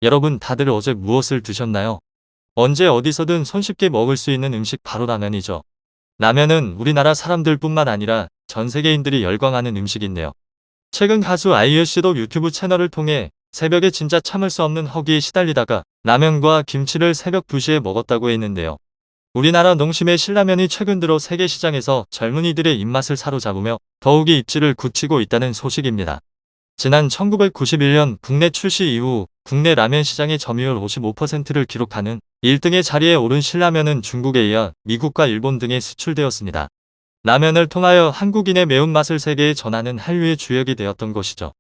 여러분 다들 어제 무엇을 드셨나요? 언제 어디서든 손쉽게 먹을 수 있는 음식 바로 라면이죠. 라면은 우리나라 사람들뿐만 아니라 전 세계인들이 열광하는 음식인데요. 최근 가수 아이유 씨도 유튜브 채널을 통해 새벽에 진짜 참을 수 없는 허기에 시달리다가 라면과 김치를 새벽 2시에 먹었다고 했는데요. 우리나라 농심의 신라면이 최근 들어 세계 시장에서 젊은이들의 입맛을 사로잡으며 더욱이 입지를 굳히고 있다는 소식입니다. 지난 1991년 국내 출시 이후 국내 라면 시장의 점유율 55%를 기록하는 1등의 자리에 오른 신라면은 중국에 이어 미국과 일본 등에 수출되었습니다. 라면을 통하여 한국인의 매운맛을 세계에 전하는 한류의 주역이 되었던 것이죠.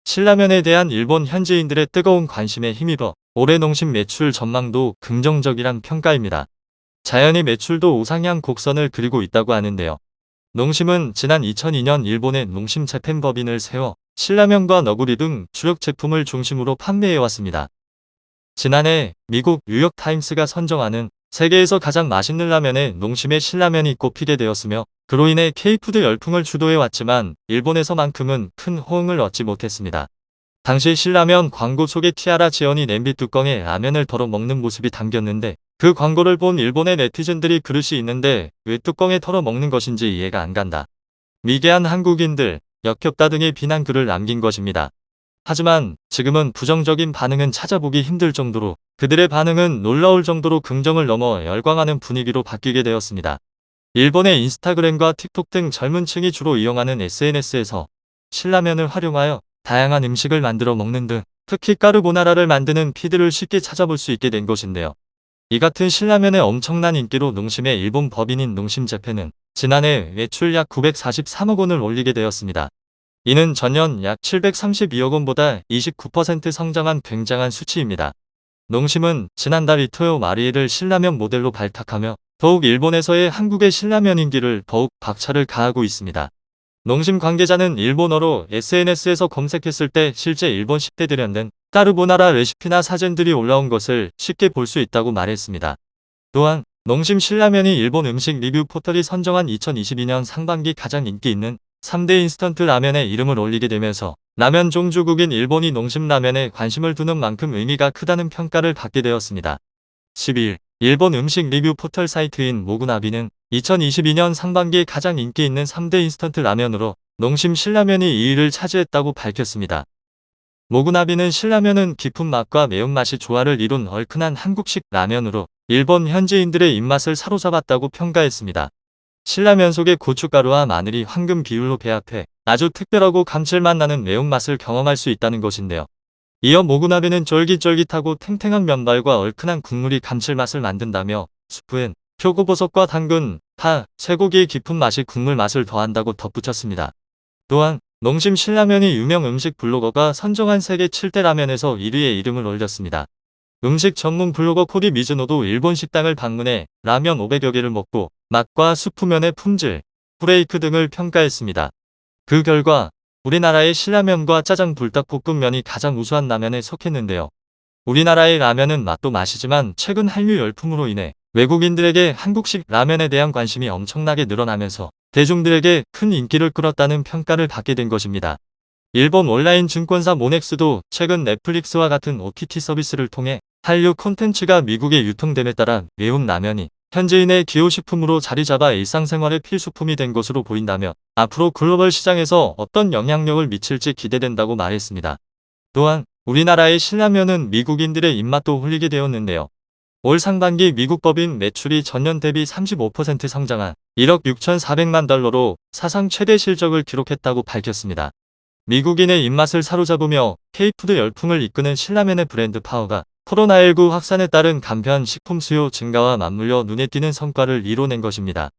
신라면에 대한 일본 현지인들의 뜨거운 관심에 힘입어 올해 농심 매출 전망도 긍정적이란 평가입니다. 자연히 매출도 우상향 곡선을 그리고 있다고 하는데요. 농심은 지난 2002년 일본의 농심 재팬 법인을 세워 신라면과 너구리 등 주력 제품을 중심으로 판매해왔습니다. 지난해 미국 뉴욕타임스가 선정하는 세계에서 가장 맛있는 라면에 농심의 신라면이 꼽히게 되었으며 그로 인해 K푸드 열풍을 주도해왔지만 일본에서만큼은 큰 호응을 얻지 못했습니다. 당시 신라면 광고 속에 티아라 지연이 냄비 뚜껑에 라면을 덜어 먹는 모습이 담겼는데 그 광고를 본 일본의 네티즌들이 그릇이 있는데 왜 뚜껑에 털어 먹는 것인지 이해가 안 간다. 미개한 한국인들, 역겹다 등의 비난글을 남긴 것입니다. 하지만 지금은 부정적인 반응은 찾아보기 힘들 정도로 그들의 반응은 놀라울 정도로 긍정을 넘어 열광하는 분위기로 바뀌게 되었습니다. 일본의 인스타그램과 틱톡 등 젊은 층이 주로 이용하는 SNS에서 신라면을 활용하여 다양한 음식을 만들어 먹는 등 특히 까르보나라를 만드는 피드를 쉽게 찾아볼 수 있게 된 것인데요. 이 같은 신라면의 엄청난 인기로 농심의 일본 법인인 농심재팬은 지난해 매출 약 943억 원을 올리게 되었습니다. 이는 전년 약 732억 원보다 29% 성장한 굉장한 수치입니다. 농심은 지난달 이토요 마리에를 신라면 모델로 발탁하며 더욱 일본에서의 한국의 신라면 인기를 더욱 박차를 가하고 있습니다. 농심 관계자는 일본어로 SNS에서 검색했을 때 실제 일본 10대들이 만든 까르보나라 레시피나 사진들이 올라온 것을 쉽게 볼 수 있다고 말했습니다. 또한 농심 신라면이 일본 음식 리뷰 포털이 선정한 2022년 상반기 가장 인기 있는 3대 인스턴트 라면에 이름을 올리게 되면서 라면 종주국인 일본이 농심 라면에 관심을 두는 만큼 의미가 크다는 평가를 받게 되었습니다. 12일 일본 음식 리뷰 포털 사이트인 모구나비는 2022년 상반기에 가장 인기 있는 3대 인스턴트 라면으로 농심 신라면이 2위를 차지했다고 밝혔습니다. 모구나비는 신라면은 깊은 맛과 매운맛이 조화를 이룬 얼큰한 한국식 라면으로 일본 현지인들의 입맛을 사로잡았다고 평가했습니다. 신라면 속에 고춧가루와 마늘이 황금 비율로 배합해 아주 특별하고 감칠맛 나는 매운맛을 경험할 수 있다는 것인데요. 이어 모구나비는 쫄깃쫄깃하고 탱탱한 면발과 얼큰한 국물이 감칠맛을 만든다며 스프엔 표고버섯과 당근, 파, 쇠고기의 깊은 맛이 국물 맛을 더한다고 덧붙였습니다. 또한 농심 신라면이 유명 음식 블로거가 선정한 세계 7대 라면에서 1위에 이름을 올렸습니다. 음식 전문 블로거 코디 미즈노도 일본 식당을 방문해 라면 500여 개를 먹고 맛과 수프면의 품질, 후레이크 등을 평가했습니다. 그 결과 우리나라의 신라면과 짜장 불닭볶음면이 가장 우수한 라면에 속했는데요. 우리나라의 라면은 맛도 맛이지만 최근 한류 열풍으로 인해 외국인들에게 한국식 라면에 대한 관심이 엄청나게 늘어나면서 대중들에게 큰 인기를 끌었다는 평가를 받게 된 것입니다. 일본 온라인 증권사 모넥스도 최근 넷플릭스와 같은 OTT 서비스를 통해 한류 콘텐츠가 미국에 유통됨에 따라 매운 라면이 현지인의 기호식품으로 자리잡아 일상생활의 필수품이 된 것으로 보인다며 앞으로 글로벌 시장에서 어떤 영향력을 미칠지 기대된다고 말했습니다. 또한 우리나라의 신라면은 미국인들의 입맛도 홀리게 되었는데요. 올 상반기 미국 법인 매출이 전년 대비 35% 성장한 1억 6,400만 달러로 사상 최대 실적을 기록했다고 밝혔습니다. 미국인의 입맛을 사로잡으며 K푸드 열풍을 이끄는 신라면의 브랜드 파워가 코로나19 확산에 따른 간편 식품 수요 증가와 맞물려 눈에 띄는 성과를 이뤄낸 것입니다.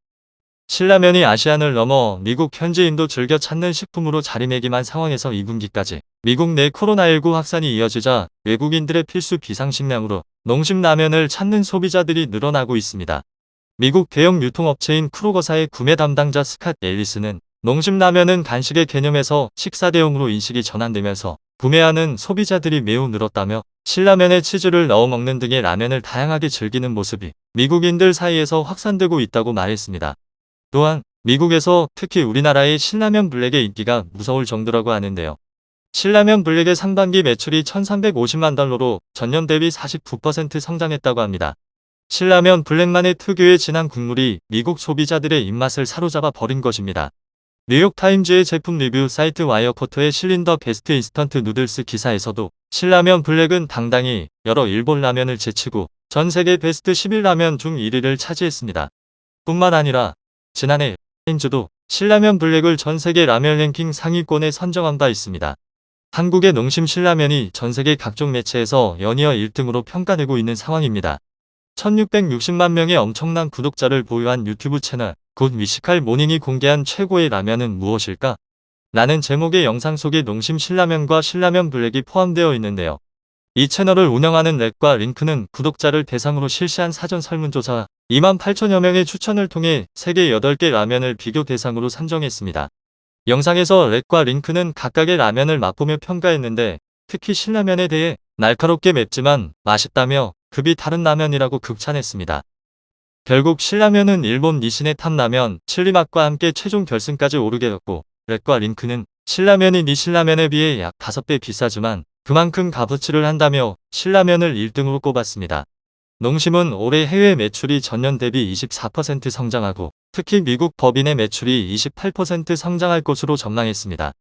신라면이 아시안을 넘어 미국 현지인도 즐겨 찾는 식품으로 자리매김한 상황에서 2분기까지 미국 내 코로나19 확산이 이어지자 외국인들의 필수 비상식량으로 농심 라면을 찾는 소비자들이 늘어나고 있습니다. 미국 대형 유통업체인 크로거사의 구매 담당자 스캇 앨리스는 농심 라면은 간식의 개념에서 식사 대용으로 인식이 전환되면서 구매하는 소비자들이 매우 늘었다며 신라면에 치즈를 넣어 먹는 등의 라면을 다양하게 즐기는 모습이 미국인들 사이에서 확산되고 있다고 말했습니다. 또한 미국에서 특히 우리나라의 신라면 블랙의 인기가 무서울 정도라고 하는데요. 신라면 블랙의 상반기 매출이 1,350만 달러로 전년 대비 49% 성장했다고 합니다. 신라면 블랙만의 특유의 진한 국물이 미국 소비자들의 입맛을 사로잡아 버린 것입니다. 뉴욕타임즈의 제품 리뷰 사이트 와이어코터에 실린 더 베스트 인스턴트 누들스 기사에서도 신라면 블랙은 당당히 여러 일본 라면을 제치고 전 세계 베스트 11라면 중 1위를 차지했습니다. 뿐만 아니라 지난해 타임즈도 신라면 블랙을 전 세계 라면 랭킹 상위권에 선정한 바 있습니다. 한국의 농심 신라면이 전 세계 각종 매체에서 연이어 1등으로 평가되고 있는 상황입니다. 1660만 명의 엄청난 구독자를 보유한 유튜브 채널 곧 위시칼 모닝이 공개한 최고의 라면은 무엇일까? 라는 제목의 영상 속에 농심 신라면과 신라면 블랙이 포함되어 있는데요. 이 채널을 운영하는 렉과 링크는 구독자를 대상으로 실시한 사전 설문조사 28,000여 명의 추천을 통해 세계 8개 라면을 비교 대상으로 선정했습니다. 영상에서 렉과 링크는 각각의 라면을 맛보며 평가했는데 특히 신라면에 대해 날카롭게 맵지만 맛있다며 급이 다른 라면이라고 극찬했습니다. 결국 신라면은 일본 니신의 탑라면 칠리맛과 함께 최종 결승까지 오르게 됐고 렉과 링크는 신라면이 니신라면에 비해 약 5배 비싸지만 그만큼 값어치를 한다며 신라면을 1등으로 꼽았습니다. 농심은 올해 해외 매출이 전년 대비 24% 성장하고 특히 미국 법인의 매출이 28% 성장할 것으로 전망했습니다.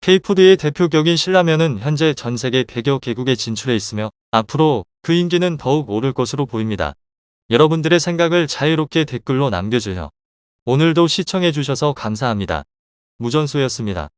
K푸드의 대표격인 신라면은 현재 전 세계 100여 개국에 진출해 있으며 앞으로 그 인기는 더욱 오를 것으로 보입니다. 여러분들의 생각을 자유롭게 댓글로 남겨주세요. 오늘도 시청해주셔서 감사합니다. 무전수였습니다.